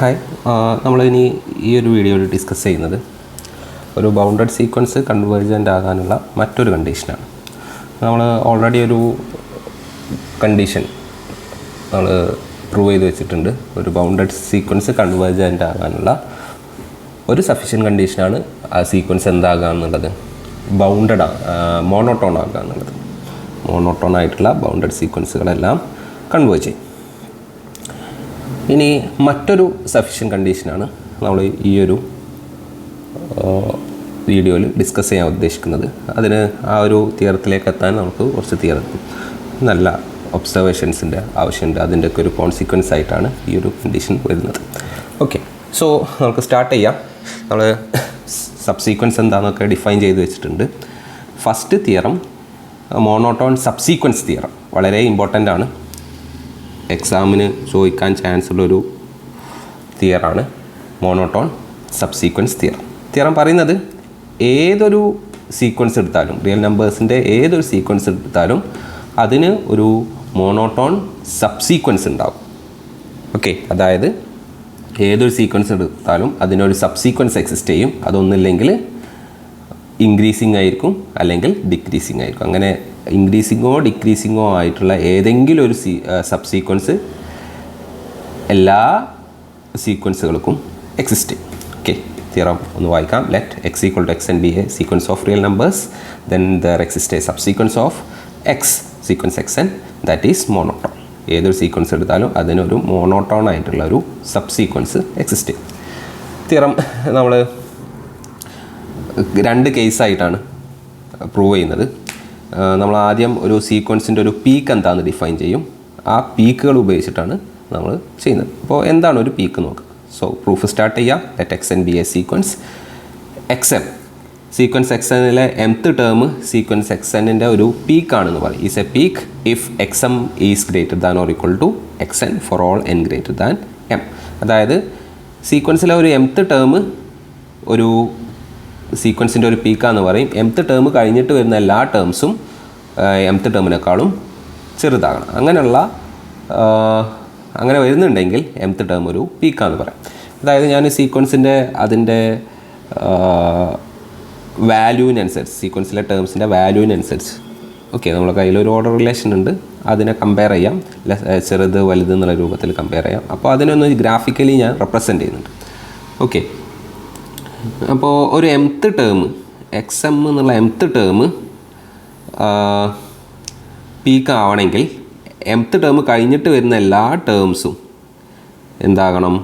Hi, നമ്മളിനി ഈ ഒരു വീഡിയോയിൽ ഡിസ്കസ് ചെയ്യുന്നത് ഒരു ബൗണ്ടഡ് സീക്വൻസ് കൺവേർജൻ്റ് ആകാനുള്ള മറ്റൊരു കണ്ടീഷനാണ്. നമ്മൾ ഓൾറെഡി ഒരു കണ്ടീഷൻ നമ്മൾ പ്രൂവ് ചെയ്ത് വെച്ചിട്ടുണ്ട്. ഒരു ബൗണ്ടഡ് സീക്വൻസ് കൺവേർജൻ്റ് ആകാനുള്ള ഒരു സഫിഷ്യൻറ്റ് കണ്ടീഷനാണ് ആ സീക്വൻസ് എന്താകുക എന്നുള്ളത്, ബൗണ്ടഡ് മോണോട്ടോൺ ആകുക എന്നുള്ളത്. മോണോട്ടോൺ ആയിട്ടുള്ള ബൗണ്ടഡ് സീക്വൻസുകളെല്ലാം കൺവേർജ് ചെയ്യും. ഇനി മറ്റൊരു സഫിഷ്യൻറ്റ് കണ്ടീഷനാണ് നമ്മൾ ഈ ഒരു വീഡിയോയിൽ ഡിസ്കസ് ചെയ്യാൻ ഉദ്ദേശിക്കുന്നത്. അതിന് ആ ഒരു തിയറത്തിലേക്ക് എത്താൻ നമുക്ക് കുറച്ച് നല്ല ഒബ്സർവേഷൻസിൻ്റെ ആവശ്യമുണ്ട്. അതിൻ്റെയൊക്കെ ഒരു കോൺസിക്വൻസ് ആയിട്ടാണ് ഈ ഒരു കണ്ടീഷൻ വരുന്നത്. ഓക്കെ, സോ നമുക്ക് സ്റ്റാർട്ട് ചെയ്യാം. നമ്മൾ സബ്സീക്വൻസ് എന്താണെന്നൊക്കെ ഡിഫൈൻ ചെയ്ത് വെച്ചിട്ടുണ്ട്. First theorem monotone subsequence theorem വളരെ ഇമ്പോർട്ടൻ്റ് ആണ്. എക്സാമിന് ചോദിക്കാൻ ചാൻസ് ഉള്ളൊരു തിയറാണ് മോണോട്ടോൺ സബ്സീക്വൻസ് തിയറം പറയുന്നത് ഏതൊരു സീക്വൻസ് എടുത്താലും, റിയൽ നമ്പേഴ്സിൻ്റെ ഏതൊരു സീക്വൻസ് എടുത്താലും അതിന് ഒരു മോണോട്ടോൺ സബ്സീക്വൻസ് ഉണ്ടാകും. ഓക്കെ, അതായത് ഏതൊരു സീക്വൻസ് എടുത്താലും അതിനൊരു സബ്സീക്വൻസ് എക്സിസ്റ്റ് ചെയ്യും. അതൊന്നില്ലെങ്കിൽ ഇൻക്രീസിങ് ആയിരിക്കും, അല്ലെങ്കിൽ ഡിക്രീസിങ് ആയിരിക്കും. അങ്ങനെ ഇൻക്രീസിങ്ങോ ഡിക്രീസിങ്ങോ ആയിട്ടുള്ള ഏതെങ്കിലും ഒരു സബ്സീക്വൻസ് എല്ലാ സീക്വൻസുകൾക്കും എക്സിസ്റ്റ് ചെയ്യും. ഓക്കെ, തിയറം ഒന്ന് വായിക്കാം. Let x equal to x n be a sequence of real numbers, then there exist a subsequence of x sequence x n that is monotone. ഏതൊരു സീക്വൻസ് എടുത്താലും അതിനൊരു മോണോട്ടോൺ ആയിട്ടുള്ള ഒരു സബ്സീക്വൻസ് എക്സിസ്റ്റ് ചെയ്യും. Theorem നമ്മൾ രണ്ട് കേസായിട്ടാണ് പ്രൂവ് ചെയ്യുന്നത്. നമ്മൾ ആദ്യം ഒരു സീക്വൻസിൻ്റെ ഒരു പീക്ക് എന്താണെന്ന് ഡിഫൈൻ ചെയ്യും. ആ പീക്കുകൾ ഉപയോഗിച്ചിട്ടാണ് നമ്മൾ ചെയ്യുന്നത്. അപ്പോൾ എന്താണ് ഒരു പീക്ക് നോക്കുക. സോ പ്രൂഫ് സ്റ്റാർട്ട് ചെയ്യാം. Let x n be a sequence x m. Sequence x എന്നിലെ mth ടേം സീക്വൻസ് എക്സ് എന്നിൻ്റെ ഒരു പീക്കാണെന്ന് പറയും. Is a peak if x m is greater than or equal to x n for all n greater than m. അതായത് സീക്വൻസിലെ ഒരു mth term ഒരു സീക്വൻസിൻ്റെ ഒരു പീക്കാന്ന് പറയും. mth ടേം കഴിഞ്ഞിട്ട് വരുന്ന എല്ലാ ടേംസും mth ടേമിനേക്കാളും ചെറുതാകണം. അങ്ങനെ വരുന്നുണ്ടെങ്കിൽ mth ടേം ഒരു പീക്കാന്ന് പറയാം. അതായത് ഞാൻ സീക്വൻസിൻ്റെ അതിൻ്റെ വാല്യൂവിനനുസരിച്ച്, സീക്വൻസിലെ ടേംസിൻ്റെ വാല്യൂവിനനുസരിച്ച്, ഓക്കെ, നമ്മളെ കയ്യിലൊരു ഓർഡർ റിലേഷൻ ഉണ്ട്, അതിനെ കമ്പയർ ചെയ്യാം, ചെറുത് വലുത് എന്നുള്ള രൂപത്തിൽ കമ്പയർ ചെയ്യാം. അപ്പോൾ അതിനൊന്ന് ഗ്രാഫിക്കലി ഞാൻ റെപ്രസെൻ്റ് ചെയ്യുന്നുണ്ട്. ഓക്കെ, അപ്പോൾ ഒരു mth ടേം എക്സ് എം എന്നുള്ള mth ടേം പീക്ക് ആവണമെങ്കിൽ mth ടേം കഴിഞ്ഞിട്ട് വരുന്ന എല്ലാ ടേംസും എന്താകണം,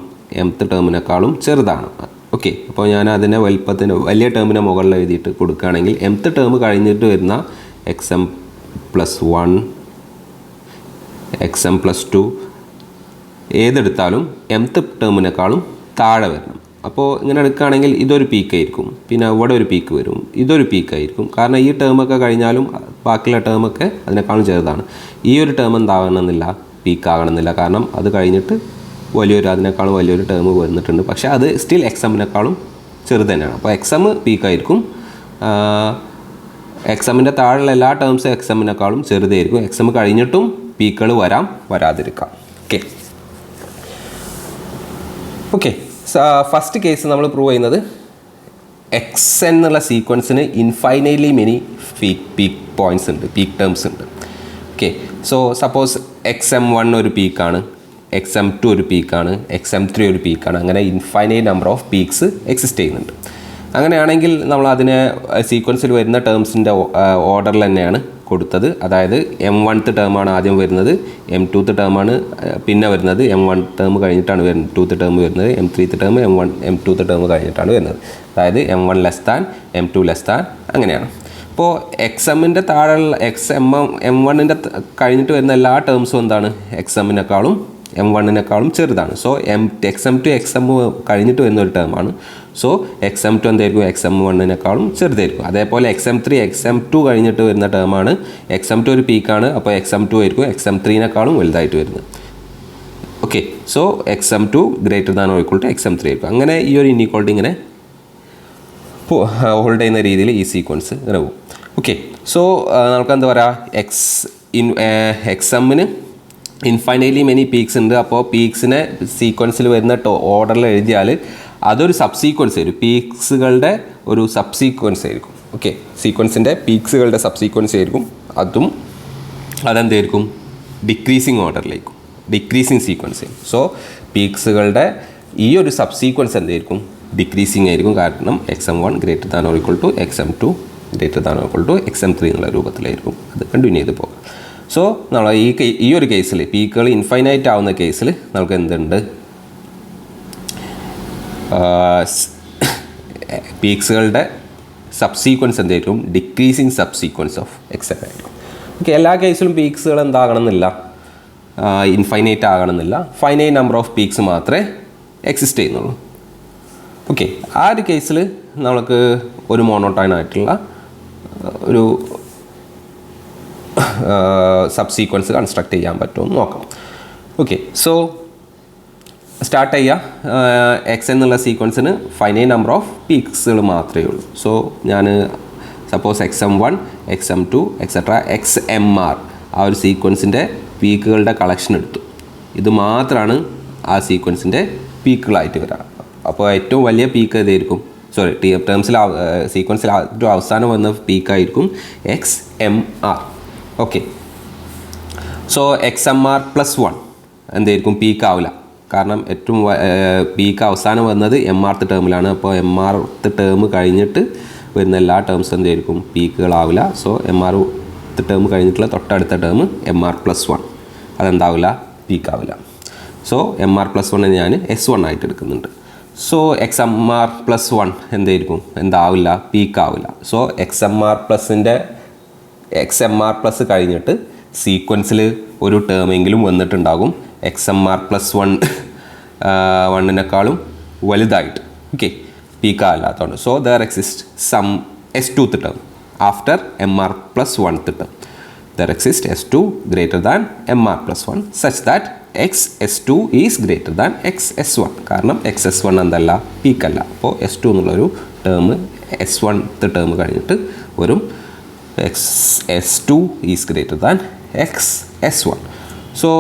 mth ടേമിനേക്കാളും ചെറുതാണ്. ഓക്കെ, അപ്പോൾ ഞാൻ അതിനെ വലിയ ടേമിനെ മുകളിൽ എഴുതിയിട്ട് കൊടുക്കുകയാണെങ്കിൽ mth ടേം കഴിഞ്ഞിട്ട് വരുന്ന X M plus 1 X M plus 2 ഏതെടുത്താലും mth ടേമിനേക്കാളും താഴെ വരണം. അപ്പോൾ ഇങ്ങനെ എടുക്കുകയാണെങ്കിൽ ഇതൊരു പീക്കായിരിക്കും, പിന്നെ ഇവിടെ ഒരു പീക്ക് വരും, ഇതൊരു പീക്കായിരിക്കും. കാരണം ഈ ടേമൊക്കെ കഴിഞ്ഞാലും ബാക്കിയുള്ള ടേമൊക്കെ അതിനേക്കാളും ചെറുതാണ്. ഈ ഒരു ടേം എന്താകണമെന്നില്ല, പീക്കാകണമെന്നില്ല. കാരണം അത് കഴിഞ്ഞിട്ട് അതിനേക്കാളും വലിയൊരു ടേം വന്നിട്ടുണ്ട്. പക്ഷേ അത് സ്റ്റിൽ എക്സ് എമ്മിനേക്കാളും ചെറുത് തന്നെയാണ്. അപ്പോൾ എക്സ് എം പീക്കായിരിക്കും. എക്സ് എമ്മിൻ്റെ താഴെയുള്ള എല്ലാ ടേംസും എക്സ് എമ്മിനേക്കാളും ചെറുതായിരിക്കും. എക്സ് എം കഴിഞ്ഞിട്ടും പീക്കുകൾ വരാതിരിക്കാം. ഓക്കെ, ഫസ്റ്റ് കേസ് നമ്മൾ പ്രൂവ് ചെയ്യുന്നത് എക്സ് എന്നുള്ള സീക്വൻസിന് ഇൻഫൈനൈറ്റ്ലി മെനി പീക്ക് പോയിൻറ്റ്സ് ഉണ്ട്, പീക്ക് ടേംസ് ഉണ്ട്. Okay, so suppose X M 1 ഒരു പീക്കാണ്, എക്സ് എം 2 ഒരു പീക്കാണ്, എക്സ് എം 3 ഒരു പീക്കാണ്. അങ്ങനെ infinite number of peaks exist ചെയ്യുന്നുണ്ട്. അങ്ങനെയാണെങ്കിൽ നമ്മൾ അതിനെ സീക്വൻസിൽ വരുന്ന ടേംസിൻ്റെ ഓർഡറിൽ തന്നെയാണ് കൊടുത്തത്. അതായത് m1th ടേമാണ് ആദ്യം വരുന്നത്, m2th ടേമാണ് പിന്നെ വരുന്നത്, m1 ടേം കഴിഞ്ഞിട്ടാണ് വരുന്നത്, 2th ടേം വരുന്നത്, m3th ടേം m2th ടേം കഴിഞ്ഞിട്ടാണ് വരുന്നത്. അതായത് m1 less than m2 less than അങ്ങനെയാണ്. ഇപ്പോൾ എക്സ് എമ്മിൻ്റെ താഴെയുള്ള m1ൻ്റെ കഴിഞ്ഞിട്ട് വരുന്ന എല്ലാ ടേംസും എന്താണ്, എക്സ് എമ്മിനേക്കാളും m1നെക്കാളും ചെറുതാണ്. So x m to x m കഴിഞ്ഞിട്ട് വരുന്ന ഒരു ടേമാണ്. സോ എക്സ് എം 2 എന്തായിരിക്കും, എക്സ് എം 1നെക്കാളും ചെറുതായിരിക്കും. അതേപോലെ എക്സ് എം 3 എക്സ് എം 2 കഴിഞ്ഞിട്ട് വരുന്ന ടേമാണ്. എക്സ് എം 2 ഒരു പീക്കാണ്, അപ്പോൾ എക്സ് എം 2 ആയിരിക്കും എക്സ് എം 3നെക്കാളും വലുതായിട്ട് വരുന്നത്. Okay, so x m 2 greater than or equal to x m 3 ആയിരിക്കും. അങ്ങനെ ഈ ഒരു ഇൻഇക്വാളിറ്റി ഇങ്ങനെ ഹോൾഡ് ചെയ്യുന്ന രീതിയിൽ ഈ സീക്വൻസ് ഇങ്ങനെ പോകും. ഓക്കെ, സോ നമുക്ക് എന്താ പറയുക, എക്സ് എമ്മിന് ഇൻഫൈനൈറ്റ്ലി മെനി പീക്സ് ഉണ്ട്. അപ്പോൾ പീക്സിനെ സീക്വൻസിൽ വരുന്ന ഓർഡറിൽ എഴുതിയാൽ അതൊരു സബ്സീക്വൻസ് ആയിരിക്കും, പീക്സുകളുടെ ഒരു സബ്സീക്വൻസ് ആയിരിക്കും. ഓക്കെ, സീക്വൻസിൻ്റെ പീക്സുകളുടെ സബ്സീക്വൻസ് ആയിരിക്കും. അതെന്തായിരിക്കും, ഡിക്രീസിങ് ഓർഡറിലേക്കും, ഡിക്രീസിങ് സീക്വൻസ് ആയിരിക്കും. സോ പീക്സുകളുടെ ഈ ഒരു സബ്സീക്വൻസ് എന്തായിരിക്കും, ഡിക്രീസിങ് ആയിരിക്കും. കാരണം XM1 > XM2 > XM3 എന്നുള്ള രൂപത്തിലായിരിക്കും അത് കണ്ടിന്യൂ ചെയ്ത് പോകും. സോ നമ്മൾ ഈ ഒരു കേസിൽ പീക്കുകൾ ഇൻഫൈനൈറ്റ് ആവുന്ന കേസിൽ നമുക്ക് എന്തുണ്ട്, പീക്സുകളുടെ സബ്സീക്വൻസ് എന്തായിരിക്കും, ഡിക്രീസിങ് സബ്സീക്വൻസ് ഓഫ് XM ആയിരിക്കും. ഓക്കെ, എല്ലാ കേസിലും പീക്സുകൾ എന്താകണമെന്നില്ല, ഇൻഫൈനൈറ്റ് ആകണമെന്നില്ല, ഫൈനൈറ്റ് നമ്പർ ഓഫ് പീക്സ് മാത്രമേ എക്സിസ്റ്റ് ചെയ്യുന്നുള്ളൂ. ഓക്കെ, ആ ഒരു കേസിൽ നമുക്ക് ഒരു മോണോട്ടോൺ ആയിട്ടുള്ള ഒരു സബ്സീക്വൻസ് കൺസ്ട്രക്ട് ചെയ്യാൻ പറ്റുമെന്ന് നോക്കാം. ഓക്കെ, സോ സ്റ്റാർട്ട് ചെയ്യുക. X എന്നുള്ള സീക്വൻസിന് ഫൈനൈറ്റ് നമ്പർ ഓഫ് പീക്സുകൾ മാത്രമേ ഉള്ളൂ. സോ ഞാൻ suppose XM1, XM2 etcetera XMR ആ ഒരു സീക്വൻസിൻ്റെ പീക്കുകളുടെ കളക്ഷൻ എടുത്തു. ഇത് മാത്രമാണ് ആ സീക്വൻസിൻ്റെ പീക്കുകളായിട്ട് വരിക. അപ്പോൾ ഏറ്റവും വലിയ പീക്ക് ഏതായിരിക്കും, ടേംസിൽ സീക്വൻസിൽ ഏറ്റവും അവസാനം വന്ന പീക്കായിരിക്കും XMR. ഓക്കെ, സോ XMR+1 എന്തായിരിക്കും, പീക്ക് ആവില്ല. കാരണം ഏറ്റവും പീക്ക് അവസാനം വന്നത് MRth ടേമിലാണ്. അപ്പോൾ MRth ടേം കഴിഞ്ഞിട്ട് വരുന്ന എല്ലാ ടേംസും എന്തായിരിക്കും, പീക്കുകളാവില്ല. സോ MRth ടേം കഴിഞ്ഞിട്ടുള്ള തൊട്ടടുത്ത ടേം MR+1 അതെന്താവില്ല, പീക്കാവില്ല. സോ MR+1 ഞാൻ S1 ആയിട്ട് എടുക്കുന്നുണ്ട്. സോ XMR+1 എന്താവില്ല, പീക്കാവില്ല. സോ XMR+ കഴിഞ്ഞിട്ട് സീക്വൻസിൽ ഒരു ടേമെങ്കിലും വന്നിട്ടുണ്ടാകും XMR+1 വലുതായിട്ട്. ഓക്കെ, പീക്കാവില്ലാത്തതുകൊണ്ട്. So there exist some S2th term after MR+1 term. There exist S2 > MR+1 such that XS2 is greater than XS1. കാരണം XS1 എന്തല്ല, പീക്കല്ല. അപ്പോൾ S2 എന്നുള്ളൊരു ടേം S1th ടേം കഴിഞ്ഞിട്ട് വരും. XS2 is greater than XS1. So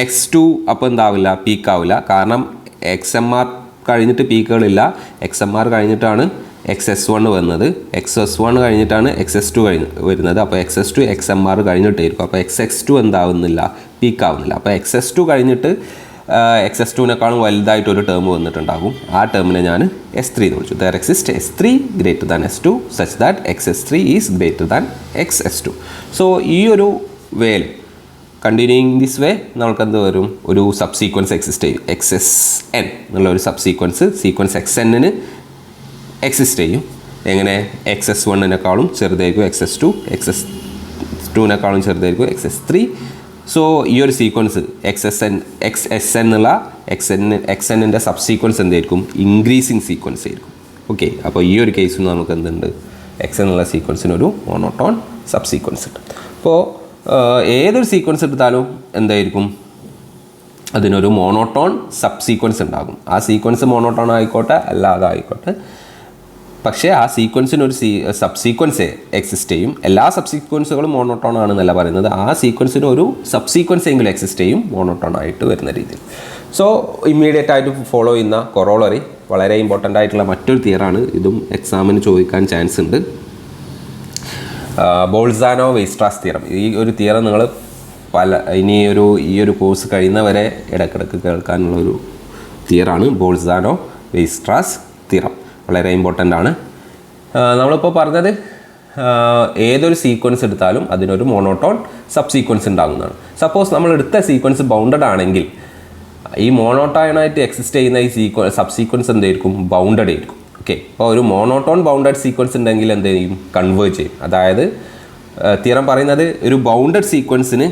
X2 അപ്പോൾ എന്താവില്ല, പീക്കാവില്ല. കാരണം XMR കഴിഞ്ഞിട്ട് പീക്കുകളില്ല. XMR കഴിഞ്ഞിട്ടാണ് XS1 വന്നത്, XS1 കഴിഞ്ഞിട്ടാണ് XS2 വരുന്നത്. അപ്പോൾ XS2 XMR കഴിഞ്ഞിട്ടായിരിക്കും. അപ്പോൾ XS2 എന്താവുന്നില്ല, പീക്കാവുന്നില്ല. അപ്പോൾ XS2 കഴിഞ്ഞിട്ട് XS2-നേക്കാളും വലുതായിട്ടൊരു ടേം വന്നിട്ടുണ്ടാകും. ആ ടേമിനെ ഞാൻ S3 എന്ന് വിളിച്ചു. There exist S3 > S2 such that XS3 is greater than XS2. So ഈ ഒരു വേയിൽ കണ്ടിന്യൂയിങ് ദിസ് വേ നമുക്ക് എന്ത് വരും, ഒരു സബ്സീക്വൻസ് എക്സിസ്റ്റ് ചെയ്യും. XSN എന്നുള്ള ഒരു സീക്വൻസ് XN-ന് എക്സിസ്റ്റ് ചെയ്യും. എങ്ങനെ, XS1-നേക്കാളും ചെറുതായിരിക്കും XS2, XS2-നേക്കാളും ചെറുതായിരിക്കും XS3. സോ ഈ ഒരു സീക്വൻസ് XSN എന്നുള്ള XN-ൻ്റെ സബ്സീക്വൻസ് എന്തായിരിക്കും, ഇൻക്രീസിങ് സീക്വൻസ് ആയിരിക്കും. ഓക്കെ, അപ്പോൾ ഈ ഒരു കേസിൽ നമുക്ക് എന്തുണ്ട്, X എന്നുള്ള സീക്വൻസിനൊരു മോണോട്ടോൺ സബ്സീക്വൻസ് ഉണ്ട്. അപ്പോൾ ഏതൊരു സീക്വൻസ് എടുത്താലും എന്തായിരിക്കും, അതിനൊരു മോണോട്ടോൺ സബ്സീക്വൻസ് ഉണ്ടാകും. ആ സീക്വൻസ് മോണോട്ടോൺ ആയിക്കോട്ടെ അല്ലാതെ ആയിക്കോട്ടെ, പക്ഷേ ആ സീക്വൻസിനൊരു സബ്സീക്വൻസ് എക്സിസ്റ്റ് ചെയ്യും. എല്ലാ സബ്സീക്വൻസുകളും മോണോട്ടോൺ ആണെന്നല്ല പറയുന്നത്, ആ സീക്വൻസിന് ഒരു സബ്സീക്വൻസ് എങ്കിലും എക്സിസ്റ്റ് ചെയ്യും മോണോട്ടോൺ ആയിട്ട് വരുന്ന രീതിയിൽ. സോ ഇമ്മീഡിയറ്റ് ആയിട്ട് ഫോളോ ചെയ്യുന്ന കൊറോളറി വളരെ ഇമ്പോർട്ടൻ്റ് ആയിട്ടുള്ള മറ്റൊരു തിയറാണ്. ഇതും എക്സാമിന് ചോദിക്കാൻ ചാൻസ് ഉണ്ട്. ബോൾസാനോ-വെയ്സ്ട്രാസ് തിയറം. ഈ ഒരു തിയറം നിങ്ങൾ ഈ ഒരു കോഴ്സ് കഴിയുന്നവരെ ഇടയ്ക്കിടയ്ക്ക് കേൾക്കാനുള്ളൊരു തിയറാണ് ബോൾസാനോ-വെയ്സ്ട്രാസ് തിയറം. വളരെ ഇമ്പോർട്ടൻ്റ് ആണ്. നമ്മളിപ്പോൾ പറഞ്ഞത് ഏതൊരു സീക്വൻസ് എടുത്താലും അതിനൊരു മോണോട്ടോൺ സബ്സീക്വൻസ് ഉണ്ടാകുന്നതാണ്. സപ്പോസ് നമ്മൾ എടുത്ത സീക്വൻസ് ബൗണ്ടഡ് ആണെങ്കിൽ ഈ മോണോട്ടോണായിട്ട് എക്സിസ്റ്റ് ചെയ്യുന്ന ഈ സബ്സീക്വൻസ് എന്തായിരിക്കും, ബൗണ്ടഡ് ആയിരിക്കും. ഓക്കെ, അപ്പോൾ ഒരു മോണോട്ടോൺ ബൗണ്ടഡ് സീക്വൻസ് ഉണ്ടെങ്കിൽ എന്ത് ചെയ്യും, കൺവേർജ് ചെയ്യും. അതായത് തിയറം പറയുന്നത് ഒരു ബൗണ്ടഡ് സീക്വൻസിന്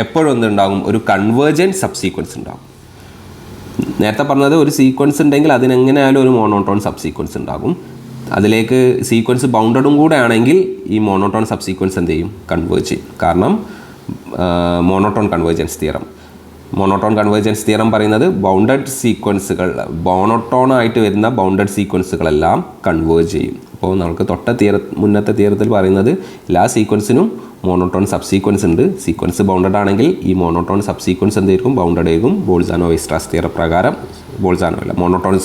എപ്പോഴും എന്തുണ്ടാകും, ഒരു കൺവേർജൻറ്റ് സബ്സീക്വൻസ് ഉണ്ടാകും. നേരത്തെ പറഞ്ഞത് ഒരു സീക്വൻസ് ഉണ്ടെങ്കിൽ അതിനെങ്ങനെയായാലും ഒരു മോണോട്ടോൺ സബ്സീക്വൻസ് ഉണ്ടാകും. അതിലേക്ക് സീക്വൻസ് ബൗണ്ടഡും കൂടെ ആണെങ്കിൽ ഈ മോണോട്ടോൺ സബ്സീക്വൻസ് എന്ത് ചെയ്യും, കൺവേർജ് ചെയ്യും. കാരണം monotone convergence theorem. Monotone convergence theorem പറയുന്നത് ബൗണ്ടഡ് സീക്വൻസുകൾ മോണോട്ടോണായിട്ട് വരുന്ന ബൗണ്ടഡ് സീക്വൻസുകളെല്ലാം കൺവേർജ് ചെയ്യും. അപ്പോൾ നമുക്ക് മുന്നത്തെ തിയറത്തിൽ പറയുന്നത് എല്ലാ സീക്വൻസിനും മോണോട്ടോൺ സബ് സീക്വൻസ് ഉണ്ട്. സീക്വൻസ് ബൗണ്ടഡ് ആണെങ്കിൽ ഈ മോണോട്ടോൺ സബ് സീക്വൻസ് എന്തായിരിക്കും? ബൗണ്ടഡ് ആയിരിക്കും. ബോൾസാനോ-വെയ്സ്ട്രാസ് തിയറം പ്രകാരം മോണോട്ടോൺ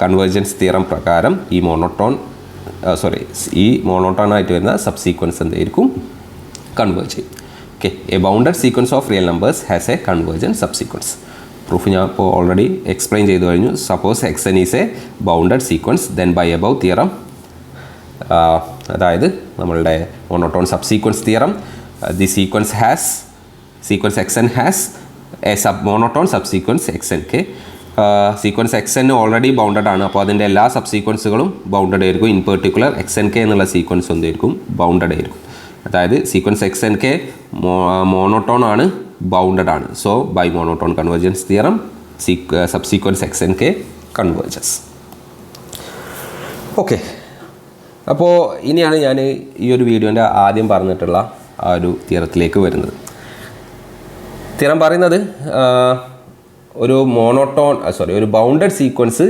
കൺവേർജൻസ് തിയറം പ്രകാരം ഈ മോണോട്ടോണായിട്ട് വരുന്ന സബ് സീക്വൻസ് എന്തായിരിക്കും? കൺവേർജ് ചെയ്യും. Okay, A bounded sequence of real numbers has A convergent sub sequence. Proof ഞാൻ ഇപ്പോൾ ഓൾറെഡി എക്സ്പ്ലെയിൻ ചെയ്തു കഴിഞ്ഞു. Suppose X is A bounded sequence then bye above theorem, അതായത് നമ്മളുടെ monotone sub sequence theorem, the sequence x n has a monotone subsequence x N k. Sequence x n already bounded ആണ്. അപ്പോൾ അതിൻ്റെ എല്ലാ സബ് സീക്വൻസുകളും bounded ആയിരിക്കും. In particular x N k എന്നുള്ള സീക്വൻസ് എന്തായിരിക്കും? ബൗണ്ടഡ് ആയിരിക്കും. അതായത് sequence x N k monotone ആണ്, ബൗണ്ടഡ് ആണ്. So by monotone convergence theorem subsequence x N k converges. Okay, അപ്പോൾ ഇനിയാണ് ഞാൻ ഈ ഒരു വീഡിയോൻ്റെ ആദ്യം പറഞ്ഞിട്ടുള്ള ആ ഒരു തിയറത്തിലേക്ക് വരുന്നത്. തിയറം പറയുന്നത് ഒരു ഒരു ബൗണ്ടഡ് സീക്വൻസ്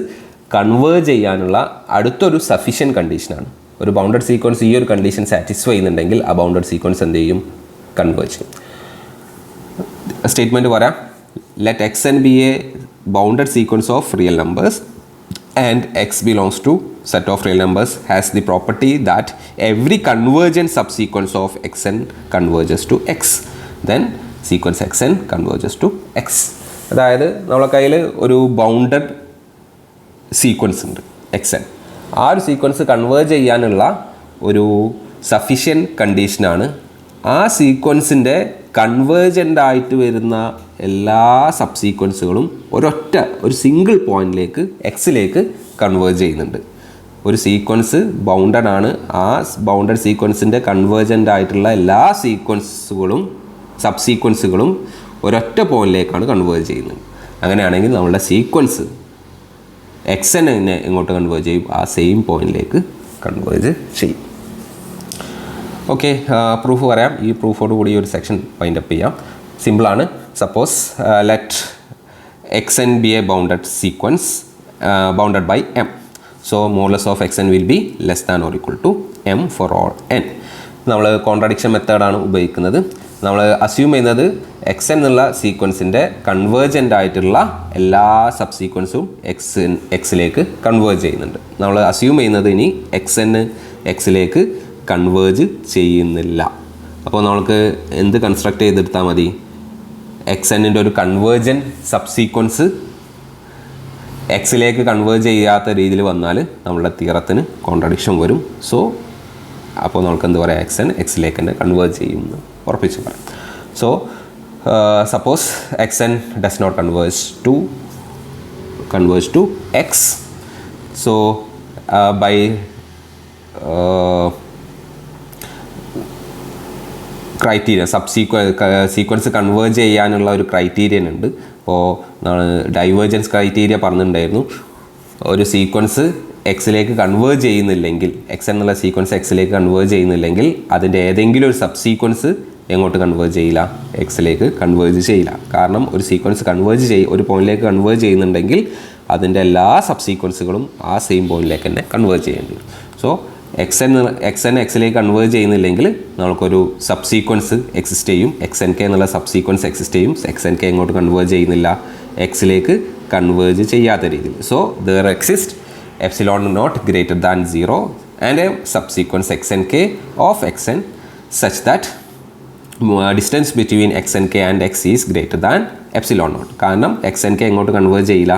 കൺവേർജ് ചെയ്യാനുള്ള അടുത്തൊരു സഫിഷ്യൻറ്റ് കണ്ടീഷനാണ്. ഒരു ബൗണ്ടഡ് സീക്വൻസ് ഈ ഒരു കണ്ടീഷൻ സാറ്റിസ്ഫൈ ചെയ്യുന്നുണ്ടെങ്കിൽ ആ ബൗണ്ടഡ് സീക്വൻസ് എന്ത് ചെയ്യും? കൺവേർജ് ചെയ്യും. സ്റ്റേറ്റ്മെൻറ്റ് പറയാം. Let x n be a bounded sequence of real numbers and x belongs to set of real numbers has the property that every convergent subsequence of xn converges to x, then sequence xn converges to x. അതായത് നമ്മളെ കയ്യിൽ ഒരു bounded sequence ഉണ്ട് xn. ആ ഒരു sequence converge ചെയ്യാനുള്ള ഒരു sufficient കണ്ടീഷനാണ് ആ സീക്വൻസിൻ്റെ കൺവേർജൻ്റ് ആയിട്ട് വരുന്ന എല്ലാ സബ് സീക്വൻസുകളും ഒരു സിംഗിൾ പോയിന്റിലേക്ക് എക്സിലേക്ക് കൺവേർജ് ചെയ്യുന്നുണ്ട്. ഒരു സീക്വൻസ് ബൗണ്ടഡ് ആണ്. ആ ബൗണ്ടഡ് സീക്വൻസിൻ്റെ കൺവേർജൻ്റ് ആയിട്ടുള്ള എല്ലാ സബ് സീക്വൻസുകളും ഒരൊറ്റ പോയിന്റിലേക്കാണ് കൺവേർജ് ചെയ്യുന്നത്. അങ്ങനെയാണെങ്കിൽ നമ്മളുടെ സീക്വൻസ് എക്സ് എന്നെ എങ്ങോട്ട് കൺവേർജ് ചെയ്യും? ആ സെയിം പോയിന്റിലേക്ക് കൺവേർജ് ചെയ്യും. ഓക്കെ, പ്രൂഫ് പറയാം. ഈ പ്രൂഫോട് കൂടി ഒരു സെക്ഷൻ വൈൻഡ് അപ്പ് ചെയ്യാം. സിമ്പിളാണ്. Suppose let x n be a bounded sequence bounded by m. So modulus of x n will be less than or equal to m for all n. നമ്മൾ contradiction മെത്തേഡാണ് ഉപയോഗിക്കുന്നത്. നമ്മൾ assume ചെയ്യുന്നത് X N എന്നുള്ള സീക്വൻസിൻ്റെ convergent ആയിട്ടുള്ള എല്ലാ sub സീക്വൻസും എക്സിലേക്ക് converge ചെയ്യുന്നുണ്ട്. നമ്മൾ അസ്യൂം ചെയ്യുന്നത് ഇനി എക്സ് എൻ എക്സിലേക്ക് കൺവേർജ് ചെയ്യുന്നില്ല. അപ്പോൾ നമുക്ക് എന്ത് കൺസ്ട്രക്ട് ചെയ്തെടുത്താൽ മതി? എക്സ് എന്നിൻ്റെ ഒരു കൺവേർജൻറ്റ് സബ് സീക്വൻസ് എക്സിലേക്ക് കൺവേർജ് ചെയ്യാത്ത രീതിയിൽ വന്നാൽ നമ്മളുടെ തിയറത്തിന് കോൺട്രഡിക്ഷൻ വരും. സോ അപ്പോൾ നമുക്ക് എന്ത് പറയാം? എക്സ് എൻ എക്സിലേക്ക് തന്നെ കൺവേർജ് ചെയ്യുമെന്ന് ഉറപ്പിച്ച് പറയാം. So suppose x n does not converge to x. So by criteria sequence converge ചെയ്യാനുള്ള ഒരു ക്രൈറ്റീരിയൻ ഉണ്ട്. അപ്പോൾ ഡൈവേർജൻസ് ക്രൈറ്റീരിയ പറഞ്ഞിട്ടുണ്ടായിരുന്നു. ഒരു സീക്വൻസ് എക്സിലേക്ക് കൺവേർജ് ചെയ്യുന്നില്ലെങ്കിൽ, എക്സ് എന്നുള്ള സീക്വൻസ് എക്സിലേക്ക് കൺവേർജ് ചെയ്യുന്നില്ലെങ്കിൽ അതിൻ്റെ ഏതെങ്കിലും ഒരു സബ് സീക്വൻസ് എങ്ങോട്ട് കൺവേർജ് ചെയ്യില്ല? എക്സിലേക്ക് കൺവേർജ് ചെയ്യില്ല. കാരണം ഒരു സീക്വൻസ് ഒരു പോയിന്റിലേക്ക് കൺവേർജ് ചെയ്യുന്നുണ്ടെങ്കിൽ അതിൻ്റെ എല്ലാ സബ് സീക്വൻസുകളും ആ സെയിം പോയിന്റിലേക്ക് തന്നെ കൺവേർജ് ചെയ്യേണ്ടി വരും. സോ എക്സ് എൻ എക്സിലേക്ക് കൺവേർജ് ചെയ്യുന്നില്ലെങ്കിൽ നമുക്കൊരു സബ് സീക്വൻസ് എക്സിസ്റ്റ് ചെയ്യും. എക്സ് എൻ കെ എന്നുള്ള സബ് സീക്വൻസ് എക്സിസ്റ്റ് ചെയ്യും. എക്സ് എൻ കെ എങ്ങോട്ട് കൺവേർജ് ചെയ്യുന്നില്ല? എക്സിലേക്ക് കൺവേർജ് ചെയ്യാത്ത രീതിയിൽ. So there exist epsilon naught greater than 0 and A sub sequence x N K of x N such that distance between X N K and X is greater than epsilon naught. കാരണം X N K എങ്ങോട്ട് converge ചെയ്യില്ല?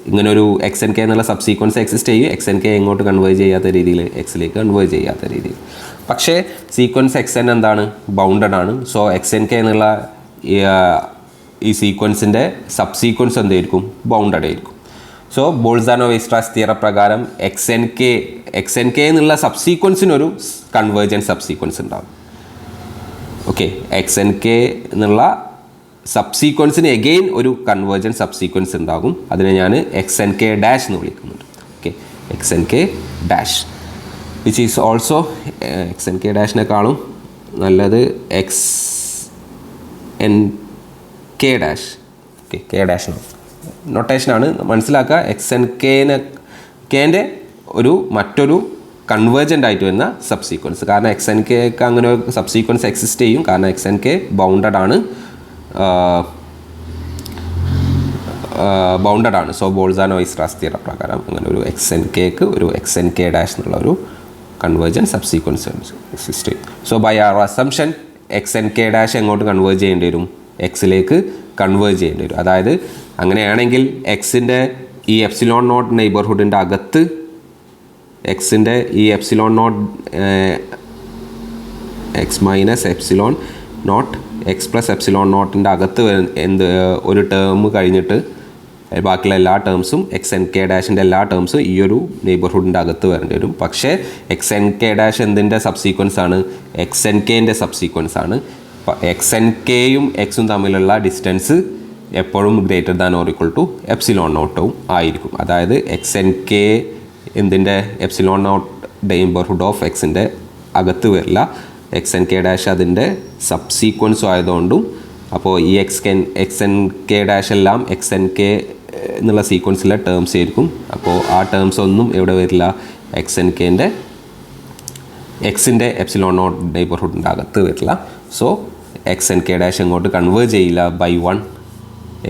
ഇങ്ങനൊരു X N k എന്നുള്ള sub sequence exist ചെയ്യും. X N K എങ്ങോട്ട് converge ചെയ്യാത്ത രീതിയിൽ? എക്സിലേക്ക് converge ചെയ്യാത്ത രീതിയിൽ. പക്ഷേ സീക്വൻസ് എക്സ് എൻ എന്താണ്? ബൗണ്ടഡ് ആണ്. സോ എക്സ് എൻ കെ എന്നുള്ള ഈ സീക്വൻസിൻ്റെ സബ് സീക്വൻസ് എന്തായിരിക്കും? ബൗണ്ടഡ് ആയിരിക്കും. സോ ബോൾസാനോ-വെയ്സ്ട്രാസ് തിയറം പ്രകാരം എക്സ് എൻ കെ എന്നുള്ള സബ് സീക്വൻസിനൊരു കൺവേർജൻറ്റ് സബ് സീക്വൻസ് ഉണ്ടാകും. ഓക്കെ, എക്സ് എൻ കെ എന്നുള്ള സബ് സീക്വൻസിന് എഗെയിൻ ഒരു കൺവേർജൻറ്റ് സബ് സീക്വൻസ് ഉണ്ടാകും. അതിനെ ഞാൻ എക്സ് എൻ കെ ഡാഷ് എന്ന് വിളിക്കുന്നുണ്ട്. Okay, X N K dash which is also X N K ഡാഷിനേക്കാളും നല്ലത് X N K dash. Okay, K dash നൊട്ടേഷനാണ് മനസ്സിലാക്കുക. എക്സ് എൻ കെൻ്റെ മറ്റൊരു കൺവേർജൻ്റ് ആയിട്ട് വരുന്ന സബ് സീക്വൻസ്. കാരണം എക്സ് എൻ കെക്ക് അങ്ങനെ ഒരു സബ് സീക്വൻസ് എക്സിസ്റ്റ് ചെയ്യും. കാരണം എക്സ് എൻ കെ ബൗണ്ടഡ് ആണ്. സോ ബോൾസാനോ-വൈസ്രാസ് തിയറം പ്രകാരം അങ്ങനെ ഒരു എക്സ് എൻ കെക്ക് ഒരു എക്സ് എൻ കെ ഡാഷ് എന്നുള്ള ഒരു കൺവേർജൻറ്റ് സബ് സീക്വൻസ് എക്സിസ്റ്റ് ചെയ്യും. So by our assumption x N K dash എങ്ങോട്ട് കൺവേർജ് ചെയ്യേണ്ടി വരും? എക്സിലേക്ക് കൺവേർജ് ചെയ്യേണ്ടി വരും. അതായത് അങ്ങനെയാണെങ്കിൽ എക്സിൻ്റെ ഈ എപ്സിലോൺ നോട്ട് നെയ്ബർഹുഡിൻ്റെ അകത്ത് എക്സിൻ്റെ ഈ epsilon nought X minus epsilon nought X plus epsilon നോട്ടിൻ്റെ അകത്ത് ഒരു ടേം കഴിഞ്ഞിട്ട് ബാക്കിയുള്ള എല്ലാ ടേംസും എക്സ് എൻ കെ ഡാഷിൻ്റെ എല്ലാ ടേംസും ഈ ഒരു നെയ്ബർഹുഡിൻ്റെ അകത്ത് വരേണ്ടി വരും. പക്ഷേ എക്സ് എൻ കെ ഡാഷ് എന്തിൻ്റെ സബ് സീക്വൻസ് ആണ്? എക്സ് എൻ കെൻ്റെ സബ് സീക്വൻസ് ആണ്. എക്സ് എൻ കെയും എക്സും തമ്മിലുള്ള ഡിസ്റ്റൻസ് എപ്പോഴും greater than or equal to epsilon നോട്ടും ആയിരിക്കും. അതായത് എക്സ് എൻ കെ എന്തിൻ്റെ എപ്സിലോൺ നോട്ട് നെയ്ബർഹുഡ് ഓഫ് എക്സിൻ്റെ അകത്ത് വരില്ല. എക്സ് എൻ കെ ഡാഷ് അതിൻ്റെ സബ് സീക്വൻസും ആയതുകൊണ്ടും അപ്പോൾ ഈ എക്സ് എൻ കെ ഡാഷ് എല്ലാം എക്സ് എൻ കെ എന്നുള്ള സീക്വൻസിലെ ടേംസ് ആയിരിക്കും. അപ്പോൾ ആ ടേംസ് ഒന്നും എവിടെ വരില്ല? എക്സ് എൻ കെൻ്റെ എക്സിൻ്റെ എപ്സിലോൺ നോട്ട് നെയ്ബർഹുഡിൻ്റെ അകത്ത് വരില്ല. So X N K dash എങ്ങോട്ട് കൺവേർജ് ചെയ്യില്ല? ബൈ 1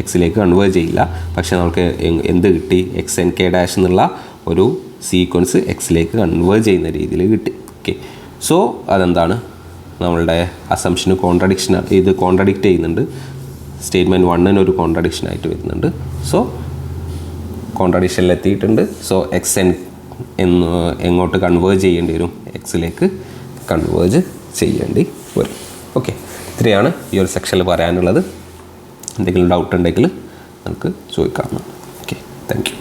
എക്സിലേക്ക് കൺവേർജ് ചെയ്യില്ല. പക്ഷേ നമുക്ക് എന്ത് കിട്ടി? എക്സ് എൻ കെ ഡാഷ് എന്നുള്ള ഒരു സീക്വൻസ് എക്സിലേക്ക് കൺവേർജ് ചെയ്യുന്ന രീതിയിൽ കിട്ടി. ഓക്കെ, സോ അതെന്താണ്? നമ്മളുടെ അസംഷന് കോൺട്രഡിക്ഷനാണ്. ഇത് കോൺട്രഡിക്റ്റ് ചെയ്യുന്നുണ്ട്. സ്റ്റേറ്റ്മെൻറ്റ് 1 ഒരു കോൺട്രഡിക്ഷനായിട്ട് വരുന്നുണ്ട്. സോ കോൺട്രഡിക്ഷനിലെത്തിയിട്ടുണ്ട്. സോ എക്സ് എൻ എങ്ങോട്ട് കൺവേർജ് ചെയ്യേണ്ടി വരും? എക്സിലേക്ക് കൺവേർജ് ചെയ്യേണ്ടി വരും. ഓക്കെ, ഇത്രയാണ് ഈ ഒരു സെക്ഷനിൽ പറയാനുള്ളത്. എന്തെങ്കിലും ഡൗട്ട് ഉണ്ടെങ്കിൽ നമുക്ക് ചോദിക്കാം. Okay, thank you.